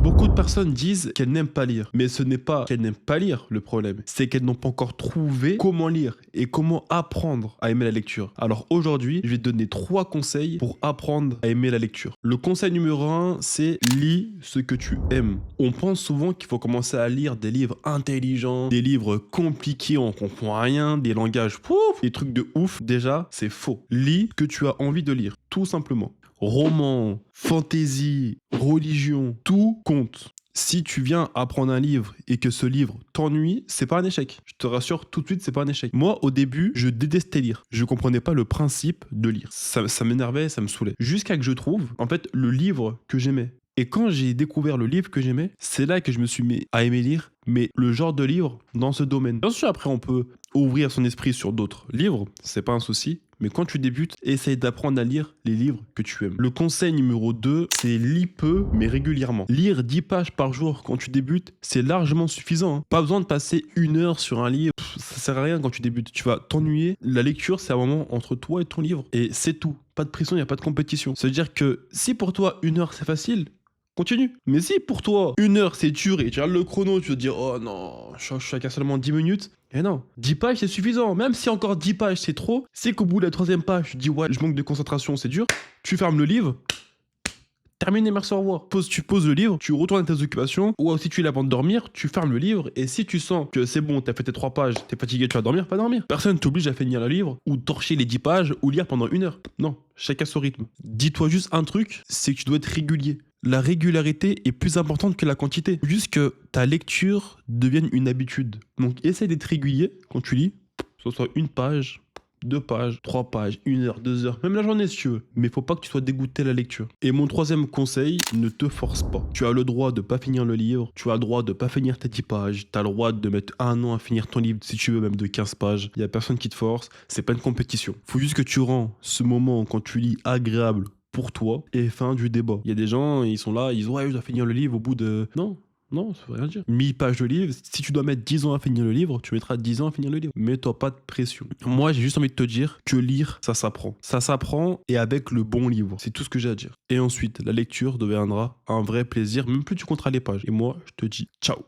Beaucoup de personnes disent qu'elles n'aiment pas lire. Mais ce n'est pas qu'elles n'aiment pas lire le problème. C'est qu'elles n'ont pas encore trouvé comment lire et comment apprendre à aimer la lecture. Alors aujourd'hui, je vais te donner 3 conseils pour apprendre à aimer la lecture. Le conseil numéro 1, c'est lis ce que tu aimes. On pense souvent qu'il faut commencer à lire des livres intelligents, des livres compliqués, on comprend rien, des langages pouf, des trucs de ouf. Déjà, c'est faux. Lis ce que tu as envie de lire, tout simplement. Roman, fantasy, religion, tout compte. Si tu viens apprendre un livre et que ce livre t'ennuie, c'est pas un échec. Je te rassure tout de suite, c'est pas un échec. Moi, au début, je détestais lire. Je comprenais pas le principe de lire. Ça m'énervait, ça me saoulait. Jusqu'à que je trouve, en fait, le livre que j'aimais. Et quand j'ai découvert le livre que j'aimais, c'est là que je me suis mis à aimer lire, mais le genre de livre dans ce domaine. Bien sûr, après, on peut ouvrir son esprit sur d'autres livres, c'est pas un souci. Mais quand tu débutes, essaye d'apprendre à lire les livres que tu aimes. Le conseil numéro 2, c'est lis peu, mais régulièrement. Lire 10 pages par jour quand tu débutes, c'est largement suffisant. Hein. Pas besoin de passer 1 heure sur un livre. Ça sert à rien quand tu débutes. Tu vas t'ennuyer. La lecture, c'est un moment entre toi et ton livre. Et c'est tout. Pas de pression, il n'y a pas de compétition. C'est-à-dire que si pour toi, 1 heure, c'est facile, continue. Mais si pour toi, 1 heure c'est dur et tu regardes le chrono, tu vas te dire oh non, je suis qu'à seulement 10 minutes. Et non, 10 pages c'est suffisant. Même si encore 10 pages c'est trop, c'est qu'au bout de la 3e page, tu te dis ouais, je manque de concentration, c'est dur. Tu fermes le livre. Terminé, merci, au revoir. Tu poses le livre, tu retournes à tes occupations, ou si tu es là avant de dormir, tu fermes le livre, et si tu sens que c'est bon, t'as fait tes 3 pages, t'es fatigué, tu vas dormir, pas dormir. Personne t'oblige à finir le livre, ou torcher les 10 pages, ou lire pendant 1 heure. Non, chacun son rythme. Dis-toi juste un truc, c'est que tu dois être régulier. La régularité est plus importante que la quantité. Juste que ta lecture devienne une habitude. Donc essaie d'être régulier quand tu lis, que ce soit 1 page, 2 pages, 3 pages, 1 heure, 2 heures, même la journée si tu veux. Mais faut pas que tu sois dégoûté de la lecture. Et mon 3e conseil, ne te force pas. Tu as le droit de pas finir le livre, tu as le droit de pas finir tes 10 pages, tu as le droit de mettre 1 an à finir ton livre si tu veux, même de 15 pages. Il y a personne qui te force, c'est pas une compétition. Faut juste que tu rends ce moment quand tu lis agréable pour toi et fin du débat. Il y a des gens, ils sont là, ils disent ouais, je dois finir le livre au bout de... Non, ça veut rien dire. 1000 pages de livre, si tu dois mettre 10 ans à finir le livre, tu mettras 10 ans à finir le livre. Mets-toi pas de pression. Moi, j'ai juste envie de te dire que lire, ça s'apprend. Ça s'apprend et avec le bon livre. C'est tout ce que j'ai à dire. Et ensuite, la lecture deviendra un vrai plaisir, même plus tu compteras les pages. Et moi, je te dis ciao.